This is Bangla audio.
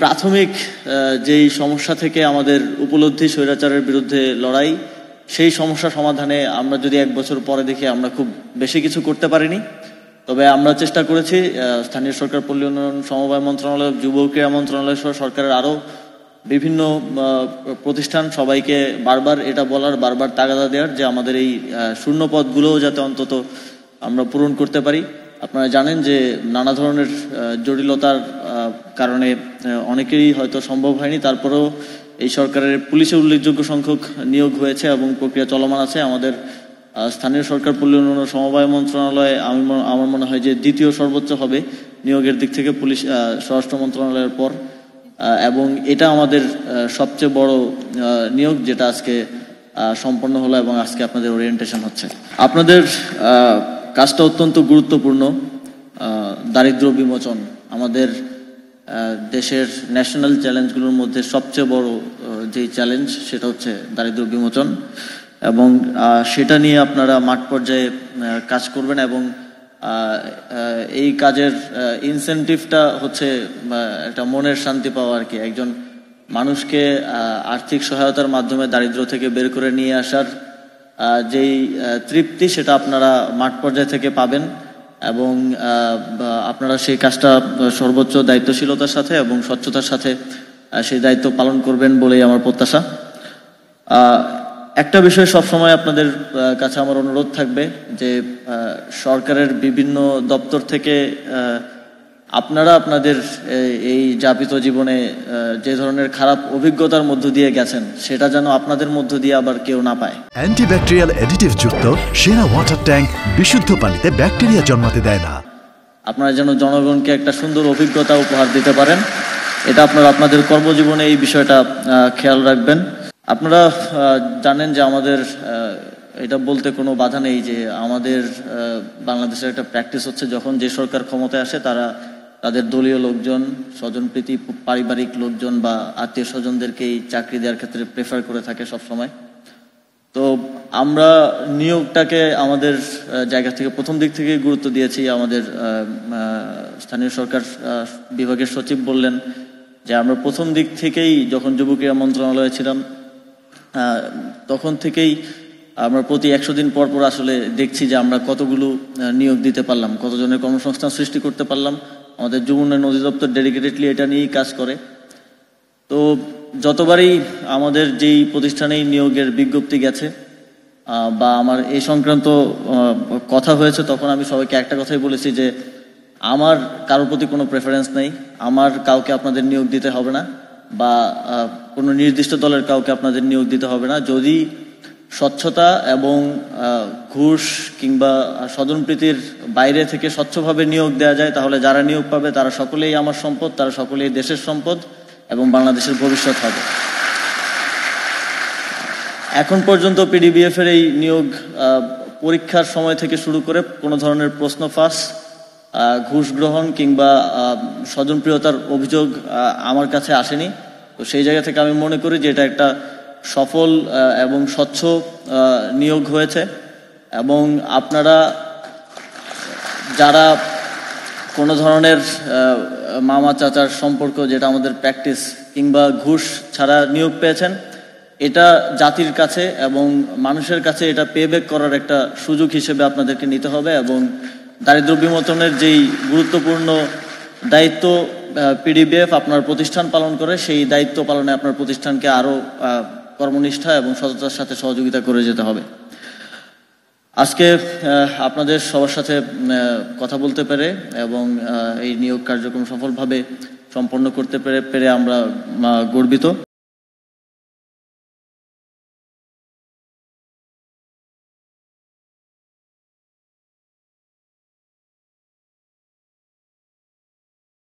প্রাথমিক যেই সমস্যা থেকে আমাদের উপলব্ধি স্বৈরাচারের বিরুদ্ধে লড়াই, সেই সমস্যা সমাধানে আমরা যদি 1 বছর পরে দেখি আমরা খুব বেশি কিছু করতে পারিনি। তবে আমরা চেষ্টা করেছি স্থানীয় সরকার, পল্লী উন্নয়ন, সমবায় মন্ত্রণালয়, যুব ক্রীড়া মন্ত্রণালয় সহ সরকারের আরও বিভিন্ন প্রতিষ্ঠান সবাইকে বারবার তাগাদা দেওয়ার যে আমাদের এই শূন্য পদগুলোও যাতে অন্তত আমরা পূরণ করতে পারি। আপনারা জানেন যে নানা ধরনের জটিলতার কারণে অনেকেরই হয়তো সম্ভব হয়নি, তারপরেও এই সরকারের পুলিশে উল্লেখযোগ্য সংখ্যক নিয়োগ হয়েছে এবং প্রক্রিয়া চলমান আছে। আমাদের স্থানীয় সরকার, পল্লী উন্নয়ন, সমবায় মন্ত্রণালয় আমার মনে হয় যে দ্বিতীয় সর্বোচ্চ হবে নিয়োগের দিক থেকে পুলিশ স্বরাষ্ট্র মন্ত্রণালয়ের পর, এবং এটা আমাদের সবচেয়ে বড় নিয়োগ যেটা আজকে সম্পন্ন হলো এবং আজকে আপনাদের ওরিয়েন্টেশন হচ্ছে। আপনাদের কাজটা অত্যন্ত গুরুত্বপূর্ণ। দারিদ্র্য বিমোচন আমাদের দেশের ন্যাশনাল চ্যালেঞ্জগুলোর মধ্যে সবচেয়ে বড় যেই চ্যালেঞ্জ সেটা হচ্ছে দারিদ্র্য বিমোচন, এবং সেটা নিয়ে আপনারা মাঠ পর্যায়ে কাজ করবেন এবং এই কাজের ইনসেনটিভটা হচ্ছে একটা মনের শান্তি পাওয়া আর কি। একজন মানুষকে আর্থিক সহায়তার মাধ্যমে দারিদ্র থেকে বের করে নিয়ে আসার যেই তৃপ্তি সেটা আপনারা মাঠ পর্যায় থেকে পাবেন, এবং আপনারা সেই কাজটা সর্বোচ্চ দায়িত্বশীলতার সাথে এবং স্বচ্ছতার সাথে সেই দায়িত্ব পালন করবেন বলেই আমার প্রত্যাশা। একটা বিষয় সবসময় আপনাদের কাছে আমার অনুরোধ থাকবে যে সরকারের বিভিন্ন দপ্তর থেকে আপনারা আপনাদের এই যাপিত জীবনে যে ধরনের খারাপ অভিজ্ঞতার মধ্য দিয়ে গেছেন সেটা যেন আপনাদের মধ্য দিয়ে আবার কেউ না পায়। অ্যান্টিব্যাকটেরিয়াল অ্যাডিটিভ যুক্ত সেরা ওয়াটার ট্যাঙ্ক বিশুদ্ধ পানিতে ব্যাকটেরিয়া জন্মাতে দেয় না। আপনারা যেন জনগণকে একটা সুন্দর অভিজ্ঞতা উপহার দিতে পারেন, এটা আপনারা আপনাদের কর্মজীবনে এই বিষয়টা খেয়াল রাখবেন। আপনারা জানেন যে আমাদের এটা বলতে কোনো বাধা নেই যে আমাদের বাংলাদেশের একটা প্র্যাকটিস হচ্ছে যখন যে সরকার ক্ষমতায় আসে তারা তাদের দলীয় লোকজন, স্বজনপ্রীতি, পারিবারিক লোকজন বা আত্মীয় স্বজনদেরকেই চাকরি দেওয়ার ক্ষেত্রে প্রেফার করে থাকে সবসময়। তো আমরা নিয়োগটাকে আমাদের জায়গা থেকে প্রথম দিক থেকে গুরুত্ব দিয়েছি। আমাদের স্থানীয় সরকার বিভাগের সচিব বললেন যে আমরা প্রথম দিক থেকেই যখন যুব ক্রীড়া মন্ত্রণালয়ে ছিলাম তখন থেকেই আমরা প্রতি 100 দিন পর পর আসলে দেখছি যে আমরা কতগুলো নিয়োগ দিতে পারলাম, কতজনের কর্মসংস্থান সৃষ্টি করতে পারলাম। আমাদের যুব উন্নয়ন অধিদপ্তর ডেডিকেটেডলি এটা নিয়েই কাজ করে। তো যতবারই আমাদের যেই প্রতিষ্ঠানেই নিয়োগের বিজ্ঞপ্তি গেছে বা আমার এই সংক্রান্ত কথা হয়েছে তখন আমি সবাইকে একটা কথাই বলেছি যে আমার কারোর প্রতি কোনো প্রেফারেন্স নেই, আমার কাউকে আপনাদের নিয়োগ দিতে হবে না বা কোনো নির্দিষ্ট দলের কাউকে আপনাদের নিয়োগ দিতে হবে না। যদি স্বচ্ছতা এবং ঘুষ কিংবা স্বজনপ্রীতির বাইরে থেকে স্বচ্ছভাবে নিয়োগ দেওয়া যায় তাহলে যারা নিয়োগ পাবে তারা সকলেই আমার সম্পদ, তারা সকলেই দেশের সম্পদ এবং বাংলাদেশের ভবিষ্যৎ হবে। এখন পর্যন্ত পিডিবিএফ এর এই নিয়োগ পরীক্ষার সময় থেকে শুরু করে কোনো ধরনের প্রশ্ন ফাঁস, ঘুষ গ্রহণ কিংবা স্বজনপ্রিয়তার অভিযোগ আমার কাছে আসেনি। তো সেই জায়গা থেকে আমি মনে করি যে এটা একটা সফল এবং স্বচ্ছ নিয়োগ হয়েছে, এবং আপনারা যারা কোনো ধরনের মামা চাচার সম্পর্ক যেটা আমাদের প্র্যাকটিস কিংবা ঘুষ ছাড়া নিয়োগ পেয়েছেন, এটা জাতির কাছে এবং মানুষের কাছে এটা পেব্যাক করার একটা সুযোগ হিসেবে আপনাদেরকে নিতে হবে, এবং দারিদ্র্য বিমোচনের যেই গুরুত্বপূর্ণ দায়িত্ব পিডিবিএফ আপনার প্রতিষ্ঠান পালন করে সেই দায়িত্ব পালনে আপনার প্রতিষ্ঠানকে আরও কর্মনিষ্ঠা এবং সততার সাথে সহযোগিতা করে যেতে হবে। আজকে আপনাদের সবার সাথে কথা বলতে পেরে এবং এই নিয়োগ কার্যক্রম সফলভাবে সম্পন্ন করতে পেরে আমরা গর্বিত।